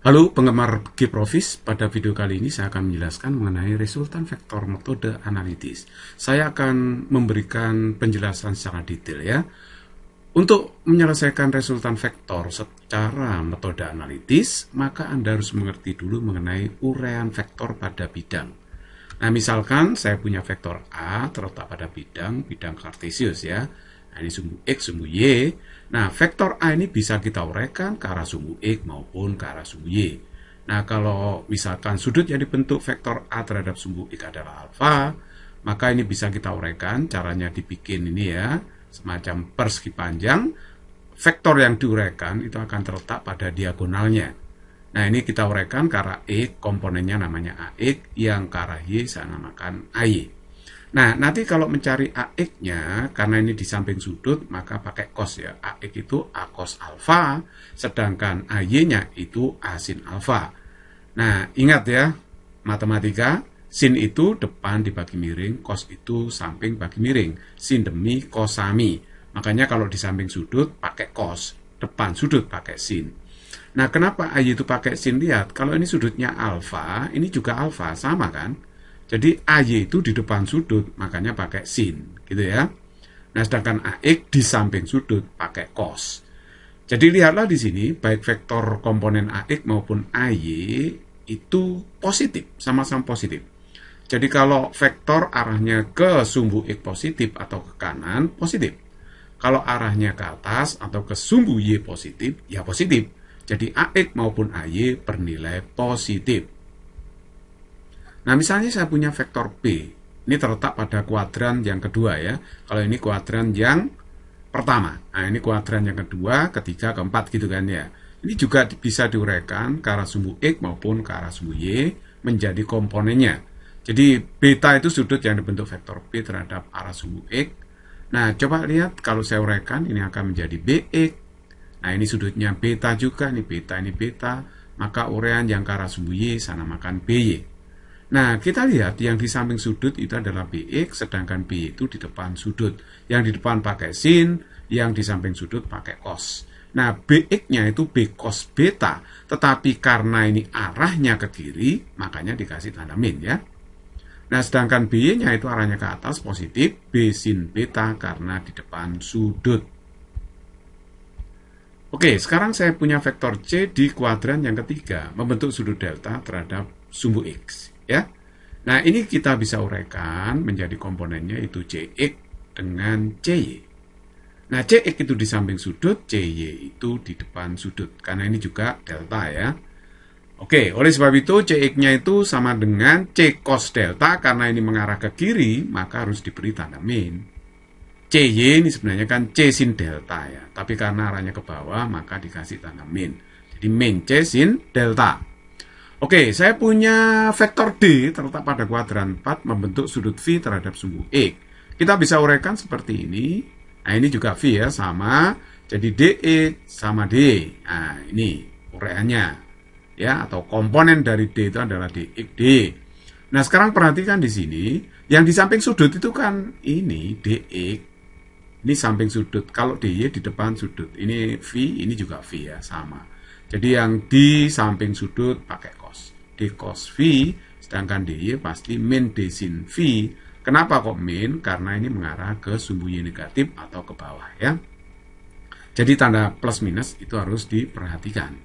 Halo penggemar GProfis, pada video kali ini saya akan menjelaskan mengenai resultan vektor metode analitis. Saya akan memberikan penjelasan secara detail ya. Untuk menyelesaikan resultan vektor secara metode analitis, maka Anda harus mengerti dulu mengenai uraian vektor pada bidang. Nah, misalkan saya punya vektor A terletak pada bidang kartesius ya. Nah, ini sumbu X, sumbu Y. Nah, vektor A ini bisa kita uraikan ke arah sumbu X maupun ke arah sumbu Y. Nah, kalau misalkan sudut yang dibentuk vektor A terhadap sumbu X adalah alfa, maka ini bisa kita uraikan. Caranya dibikin ini ya, semacam persegi panjang. Vektor yang diuraikan itu akan terletak pada diagonalnya. Nah, ini kita uraikan ke arah X, komponennya namanya AX, yang ke arah Y saya namakan AY. Nah, nanti kalau mencari AX-nya, karena ini di samping sudut, maka pakai cos ya. AX itu A cos alfa, sedangkan AY-nya itu A sin alfa. Nah, ingat ya, matematika, sin itu depan dibagi miring, cos itu samping bagi miring. Sin demi cos sami. Makanya kalau di samping sudut pakai cos, depan sudut pakai sin. Nah, kenapa AY itu pakai sin? Lihat, kalau ini sudutnya alfa, ini juga alfa, sama kan? Jadi AY itu di depan sudut, makanya pakai sin, gitu ya. Nah, sedangkan AX di samping sudut pakai cos. Jadi lihatlah di sini, baik vektor komponen AX maupun AY itu positif, sama-sama positif. Jadi kalau vektor arahnya ke sumbu X positif atau ke kanan, positif. Kalau arahnya ke atas atau ke sumbu Y positif, ya positif. Jadi AX maupun AY bernilai positif. Nah, misalnya saya punya vektor P. Ini terletak pada kuadran yang kedua ya. Kalau ini kuadran yang pertama. Nah, ini kuadran yang kedua, ketiga, keempat gitu kan ya. Ini juga bisa diuraikan ke arah sumbu X maupun ke arah sumbu Y menjadi komponennya. Jadi beta itu sudut yang dibentuk vektor P terhadap arah sumbu X. Nah, coba lihat kalau saya uraikan ini akan menjadi BX. Nah, ini sudutnya beta juga, ini beta. Maka uraian yang ke arah sumbu Y saya namakan BY. Nah, kita lihat yang di samping sudut itu adalah BX, sedangkan B itu di depan sudut. Yang di depan pakai sin, yang di samping sudut pakai cos. Nah, BX-nya itu B cos beta, tetapi karena ini arahnya ke kiri, makanya dikasih tanda min ya. Nah, sedangkan BY-nya itu arahnya ke atas positif, B sin beta karena di depan sudut. Oke, sekarang saya punya vektor C di kuadran yang ketiga, membentuk sudut delta terhadap sumbu X. Ya. Nah, ini kita bisa uraikan menjadi komponennya itu CX dengan CY. Nah, CX itu di samping sudut, CY itu di depan sudut. Karena ini juga delta ya. Oke, oleh sebab itu CX-nya itu sama dengan C cos delta. Karena ini mengarah ke kiri, maka harus diberi tanda min. CY ini sebenarnya kan C sin delta ya. Tapi karena arahnya ke bawah, maka dikasih tanda min. Jadi min C sin delta. Oke, saya punya vektor D terletak pada kuadran 4 membentuk sudut V terhadap sumbu X. Kita bisa uraikan seperti ini. Nah, ini juga V ya, sama. Jadi DX sama D. Nah, ini uraiannya. Ya, atau komponen dari D itu adalah DXD. Nah, sekarang perhatikan di sini. Yang di samping sudut itu kan ini DX. Ini samping sudut. Kalau DY di depan sudut. Ini V, ini juga V ya, sama. Jadi yang di samping sudut pakai cos. D cos V, sedangkan DY pasti min D sin V. Kenapa kok min? Karena ini mengarah ke sumbu Y negatif atau ke bawah ya. Jadi tanda plus minus itu harus diperhatikan.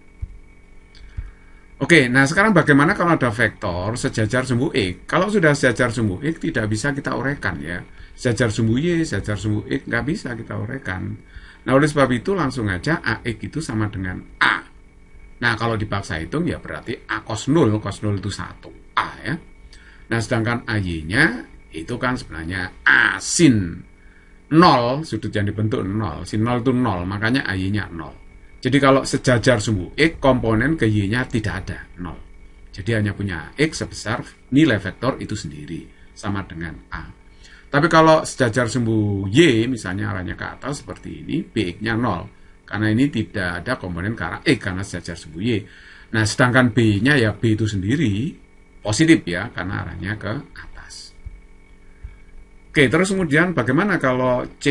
Oke, nah sekarang bagaimana kalau ada vektor sejajar sumbu X? Kalau sudah sejajar sumbu X tidak bisa kita uraikan ya. Sejajar sumbu Y, sejajar sumbu X nggak bisa kita uraikan. Nah, oleh sebab itu langsung aja AX itu sama dengan A. Nah, kalau dipaksa hitung ya berarti A cos 0 itu 1, A ya. Nah, sedangkan AY-nya itu kan sebenarnya A sin 0, sudut yang dibentuk 0. Sin 0 itu 0, makanya AY-nya 0. Jadi kalau sejajar sumbu X, komponen ke Y-nya tidak ada, 0. Jadi hanya punya X sebesar nilai vektor itu sendiri, sama dengan A. Tapi kalau sejajar sumbu Y, misalnya arahnya ke atas seperti ini, BX-nya 0. Karena ini tidak ada komponen ke arah X karena sejajar sumbu Y. Nah, sedangkan B-nya ya B itu sendiri positif ya, karena arahnya ke atas. Oke, terus kemudian bagaimana kalau C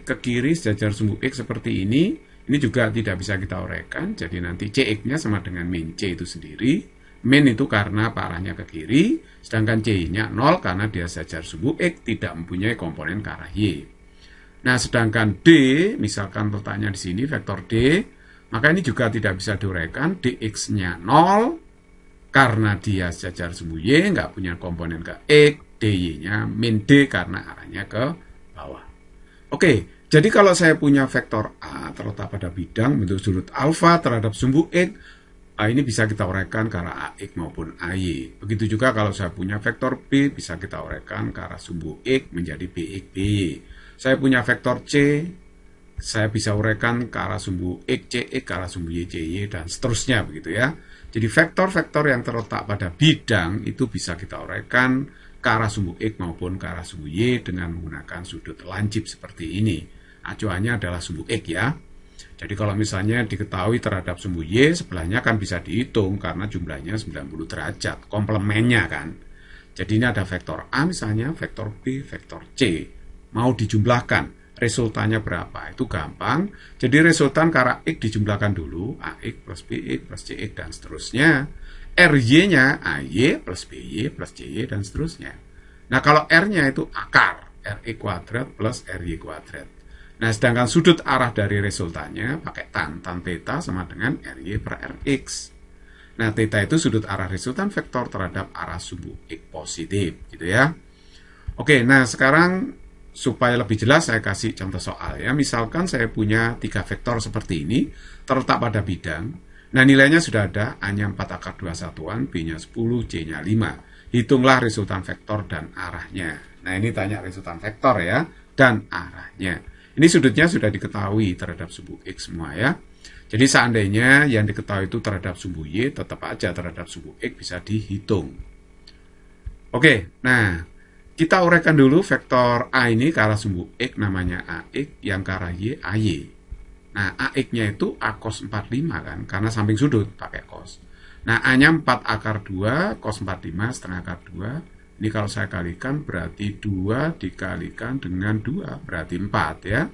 ke kiri sejajar sumbu X seperti ini? Ini juga tidak bisa kita uraikan, jadi nanti CX-nya sama dengan min C itu sendiri. Min itu karena arahnya ke kiri, sedangkan C-nya 0 karena dia sejajar sumbu X tidak mempunyai komponen ke arah Y. Nah, sedangkan D, misalkan letaknya di sini vektor D, maka ini juga tidak bisa diuraikan, dx-nya 0 karena dia sejajar sumbu Y, nggak punya komponen ke X, dy-nya min D karena arahnya ke bawah. Oke, jadi kalau saya punya vektor A terletak pada bidang bentuk sudut alfa terhadap sumbu X, ini bisa kita uraikan ke arah AX maupun AY. Begitu juga kalau saya punya vektor B, bisa kita uraikan ke arah sumbu X menjadi BX, BY. Saya punya vektor C, saya bisa uraikan ke arah sumbu X, CX, ke arah sumbu Y, CY, dan seterusnya begitu ya. Jadi vektor-vektor yang terletak pada bidang itu bisa kita uraikan ke arah sumbu X maupun ke arah sumbu Y dengan menggunakan sudut lancip seperti ini. Acuannya adalah sumbu X ya. Jadi kalau misalnya diketahui terhadap sumbu Y, sebelahnya kan bisa dihitung karena jumlahnya 90 derajat, komplemennya kan. Jadi ini ada vektor A misalnya, vektor B, vektor C. Mau dijumlahkan, resultannya berapa? Itu gampang. Jadi resultan ke arah X dijumlahkan dulu, AX plus BX plus CX dan seterusnya. RY-nya AY plus BY plus CY dan seterusnya. Nah kalau R-nya itu akar, RY kuadrat plus RY kuadrat. Nah sedangkan sudut arah dari resultannya pakai tan theta sama dengan RY per RX. Nah theta itu sudut arah resultan vektor terhadap arah sumbu X positif gitu ya. Oke, nah sekarang supaya lebih jelas saya kasih contoh soal ya. Misalkan saya punya 3 vektor seperti ini terletak pada bidang. Nah nilainya sudah ada, A-nya 4 akar 2 satuan, B-nya 10, C-nya 5. Hitunglah resultan vektor dan arahnya. Nah ini tanya resultan vektor ya, dan arahnya. Ini sudutnya sudah diketahui terhadap sumbu X semua ya. Jadi seandainya yang diketahui itu terhadap sumbu Y, tetap aja terhadap sumbu X bisa dihitung. Oke, nah kita uraikan dulu vektor A ini ke arah sumbu X namanya AX, yang ke arah Y, AY. Nah, AX-nya itu A cos 45 kan, karena samping sudut pakai cos. Nah, A-nya 4 akar 2, cos 45 setengah akar 2. Ini kalau saya kalikan berarti 2 dikalikan dengan 2, berarti 4 ya.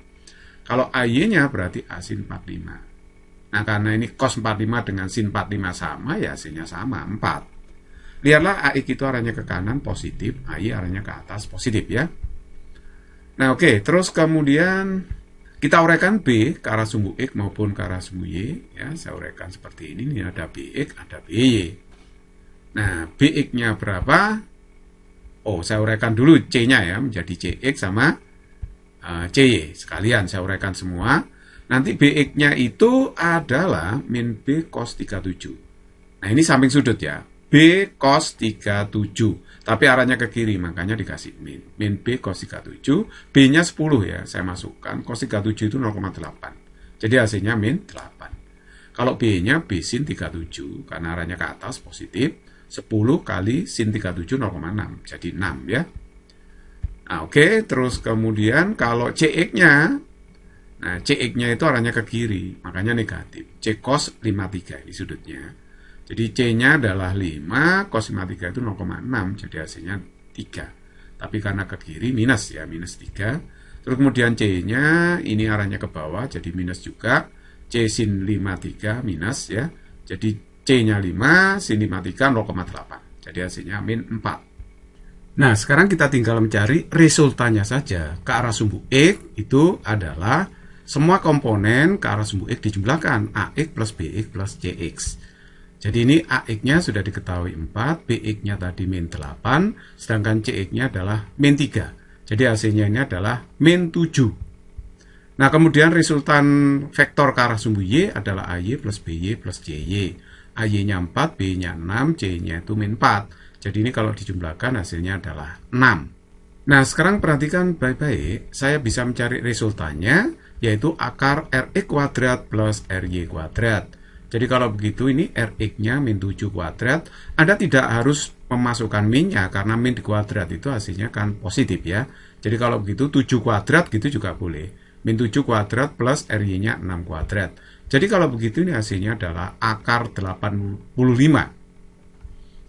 Kalau AY-nya berarti A sin 45. Nah, karena ini cos 45 dengan sin 45 sama, ya hasilnya sama, 4. Lihatlah AX itu arahnya ke kanan positif, AY arahnya ke atas positif ya. Nah oke, terus kemudian kita uraikan B ke arah sumbu X maupun ke arah sumbu Y ya. Saya uraikan seperti ini ada BX, ada BY. Nah BX-nya berapa? Oh saya uraikan dulu C-nya ya, menjadi CX sama CY. Sekalian saya uraikan semua. Nanti BX-nya itu adalah min B cos 37. Nah ini samping sudut ya. B cos 37, tapi arahnya ke kiri, makanya dikasih min. Min B cos 37, B-nya 10 ya, saya masukkan, cos 37 itu 0,8. Jadi hasilnya min 8. Kalau B-nya B sin 37, karena arahnya ke atas positif, 10 kali sin 37 0,6, jadi 6 ya. Nah oke, terus kemudian kalau CX-nya, nah CX-nya itu arahnya ke kiri, makanya negatif. C cos 53 ini sudutnya. Jadi C-nya adalah 5, cos 53 itu 0,6, jadi hasilnya 3. Tapi karena ke kiri, minus ya, minus 3. Terus kemudian C-nya, ini arahnya ke bawah, jadi minus juga. C sin 53 minus ya. Jadi C-nya 5, sin 53 0,8. Jadi hasilnya min 4. Nah, sekarang kita tinggal mencari resultannya saja. Ke arah sumbu X itu adalah semua komponen ke arah sumbu X dijumlahkan. AX plus BX plus CX. Jadi ini AX-nya sudah diketahui 4, BX-nya tadi min 8, sedangkan CX-nya adalah min 3. Jadi hasilnya ini adalah min 7. Nah, kemudian resultan vektor ke arah sumbu Y adalah AY plus BY plus CY. AY-nya 4, B-nya 6, C-nya itu min 4. Jadi ini kalau dijumlahkan hasilnya adalah 6. Nah, sekarang perhatikan baik-baik, saya bisa mencari resultannya, yaitu akar RX kuadrat plus RY kuadrat. Jadi kalau begitu ini Rx-nya min 7 kuadrat, Anda tidak harus memasukkan min-nya karena min di kuadrat itu hasilnya kan positif ya. Jadi kalau begitu 7 kuadrat gitu juga boleh. Min 7 kuadrat plus Ry-nya 6 kuadrat. Jadi kalau begitu ini hasilnya adalah akar 85.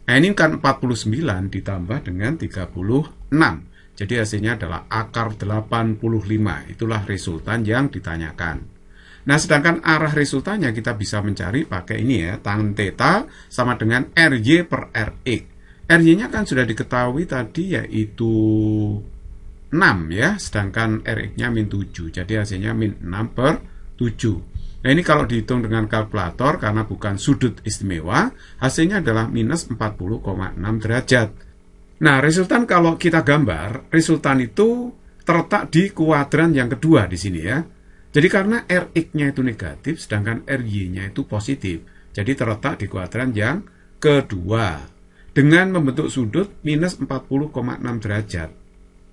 Nah ini kan 49 ditambah dengan 36. Jadi hasilnya adalah akar 85. Itulah resultan yang ditanyakan. Nah, sedangkan arah resultannya kita bisa mencari pakai ini ya, tan theta sama dengan RY per RX. RY-nya kan sudah diketahui tadi yaitu 6 ya, sedangkan RX-nya min 7. Jadi hasilnya min 6 per 7. Nah, ini kalau dihitung dengan kalkulator karena bukan sudut istimewa, hasilnya adalah minus 40,6 derajat. Nah, resultan kalau kita gambar, resultan itu terletak di kuadran yang kedua di sini ya. Jadi karena Rx-nya itu negatif, sedangkan Ry-nya itu positif. Jadi terletak di kuadran yang kedua. Dengan membentuk sudut minus 40,6 derajat.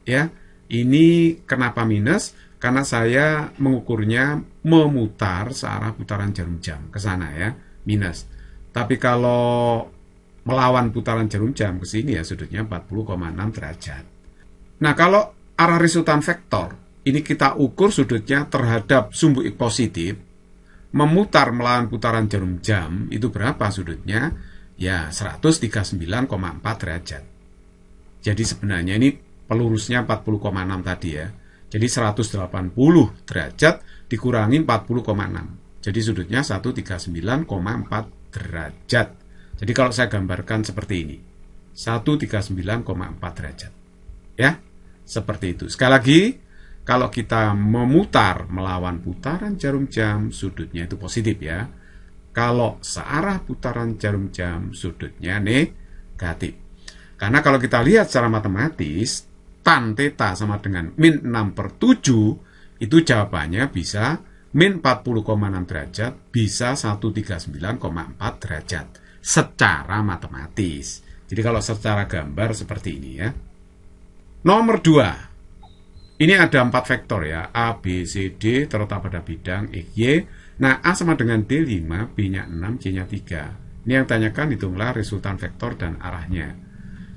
Ya, ini kenapa minus? Karena saya mengukurnya memutar searah putaran jarum jam ke sana ya, minus. Tapi kalau melawan putaran jarum jam ke sini ya sudutnya 40,6 derajat. Nah, kalau arah resultan vektor, ini kita ukur sudutnya terhadap sumbu X positif, memutar melawan putaran jarum jam, itu berapa sudutnya? Ya, 139,4 derajat. Jadi sebenarnya ini pelurusnya 40,6 tadi ya. Jadi 180 derajat dikurangi 40,6. Jadi sudutnya 139,4 derajat. Jadi kalau saya gambarkan seperti ini, 139,4 derajat. Ya, seperti itu. Sekali lagi, kalau kita memutar melawan putaran jarum jam, sudutnya itu positif ya. Kalau searah putaran jarum jam, sudutnya negatif. Karena kalau kita lihat secara matematis, tan theta sama dengan min 6 per 7, itu jawabannya bisa min 40,6 derajat, bisa 139,4 derajat. Secara matematis. Jadi kalau secara gambar seperti ini ya. Nomor 2. Ini ada 4 vektor ya. A, B, C, D terletak pada bidang X, Y. Nah, A sama dengan D 5, B-nya 6, C-nya 3. Ini yang tanyakan, hitunglah resultan vektor dan arahnya.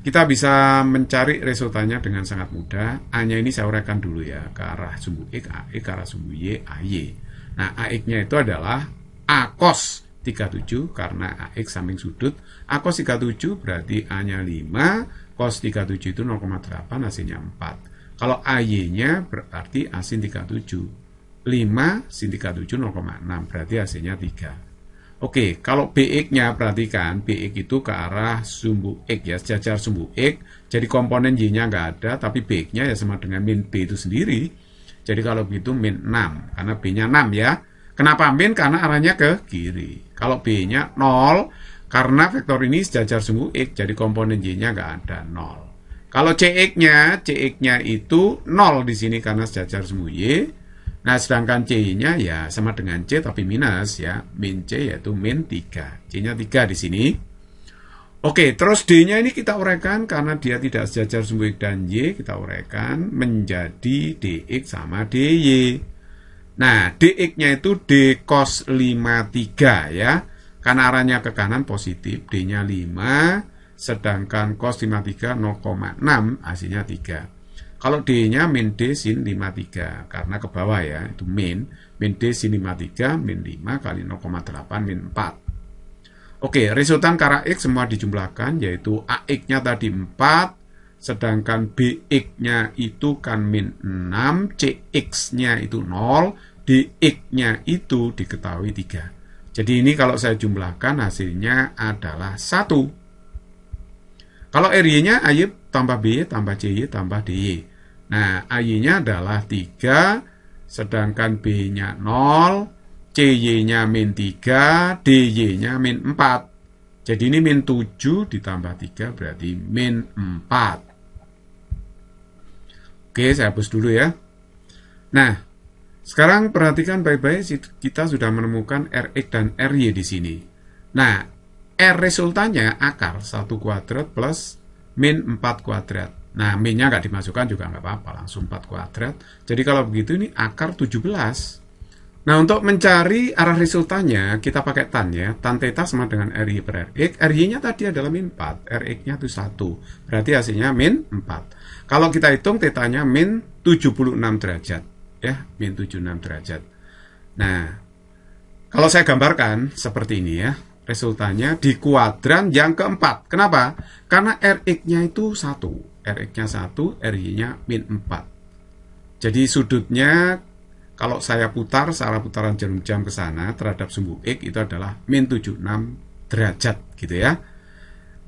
Kita bisa mencari resultannya dengan sangat mudah. A-nya ini saya uraikan dulu ya. Ke arah sumbu X, AX, ke arah sumbu Y, AY. Nah, AX-nya itu adalah A cos 37 karena AX samping sudut. A cos 37 berarti A-nya 5, cos 37 itu 0,8, hasilnya 4. Kalau AY-nya berarti A sin 37. 5 sin 37 0,6 berarti hasilnya 3. Oke, kalau BX-nya perhatikan, BX itu ke arah sumbu X ya, sejajar sumbu X. Jadi komponen Y-nya nggak ada, tapi BX-nya ya sama dengan min B itu sendiri. Jadi kalau begitu min 6, karena B-nya 6 ya. Kenapa min? Karena arahnya ke kiri. Kalau B-nya 0, karena vektor ini sejajar sumbu X, jadi komponen Y-nya nggak ada 0. Kalau CX-nya itu 0 di sini karena sejajar sumbu Y. Nah, sedangkan C-nya ya sama dengan C tapi minus ya. Min C yaitu min 3. C-nya 3 di sini. Oke, terus D-nya ini kita uraikan karena dia tidak sejajar sumbu X dan Y. Kita uraikan menjadi DX sama DY. Nah, DX-nya itu D cos 53 ya. Karena arahnya ke kanan positif, D-nya 5. Sedangkan cos 53 0,6 hasilnya 3. Kalau D-nya min D sin 53, karena ke bawah ya, itu min D sin 53, min 5 kali 0,8, min 4. Oke, resultan ke arah X semua dijumlahkan, yaitu AX-nya tadi 4, sedangkan BX-nya itu kan min 6, CX-nya itu 0, DX-nya itu diketahui 3. Jadi ini kalau saya jumlahkan hasilnya adalah 1. Kalau RY-nya AY tambah BY tambah CY tambah DY. Nah, AY-nya adalah 3, sedangkan B-nya 0, CY-nya min 3, DY-nya min 4. Jadi ini min 7 ditambah 3 berarti min 4. Oke, saya hapus dulu ya. Nah, sekarang perhatikan baik-baik, kita sudah menemukan Rx dan Ry di sini. Nah, R resultannya akar 1 kuadrat plus min 4 kuadrat. Nah, min-nya nggak dimasukkan juga nggak apa-apa, langsung 4 kuadrat. Jadi kalau begitu ini akar 17. Nah, untuk mencari arah resultannya, kita pakai tan ya. Tan theta sama dengan Ry per Rx. Ry-nya tadi adalah min 4, Rx-nya itu 1. Berarti hasilnya min 4. Kalau kita hitung tetanya min 76 derajat. Ya, min 76 derajat. Nah, kalau saya gambarkan seperti ini ya. Resultannya di kuadran yang keempat. Kenapa? Karena Rx-nya itu 1. Rx-nya 1, Ry-nya min 4. Jadi sudutnya, kalau saya putar salah putaran jarum jam ke sana terhadap sumbu X itu adalah min 76 derajat gitu ya.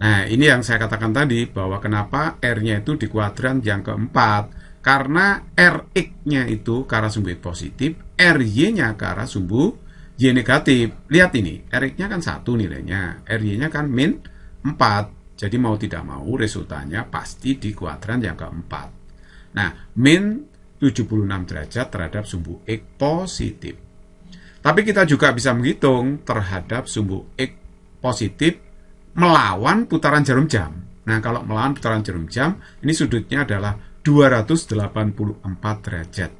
Nah, ini yang saya katakan tadi bahwa kenapa R-nya itu di kuadran yang keempat. Karena Rx-nya itu ke arah sumbu X positif, Ry-nya ke arah sumbu Y negatif. Lihat ini, Rx-nya kan 1 nilainya, Ry-nya kan min 4. Jadi mau tidak mau resultannya pasti di kuadran yang keempat. Nah, min 76 derajat terhadap sumbu X positif. Tapi kita juga bisa menghitung terhadap sumbu X positif melawan putaran jarum jam. Nah, kalau melawan putaran jarum jam, ini sudutnya adalah 284 derajat.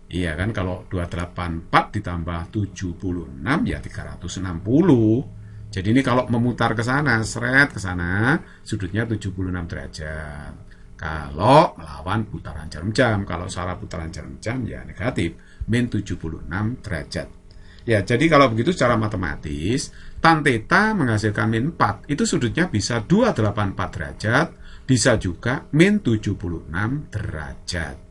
Iya kan, kalau 284 ditambah 76 ya 360. Jadi ini kalau memutar ke sana, seret ke sana, sudutnya 76 derajat. Kalau melawan putaran jarum jam, kalau salah putaran jarum jam ya negatif, min 76 derajat. Ya, jadi kalau begitu secara matematis, tan theta menghasilkan min 4, itu sudutnya bisa 284 derajat, bisa juga min 76 derajat.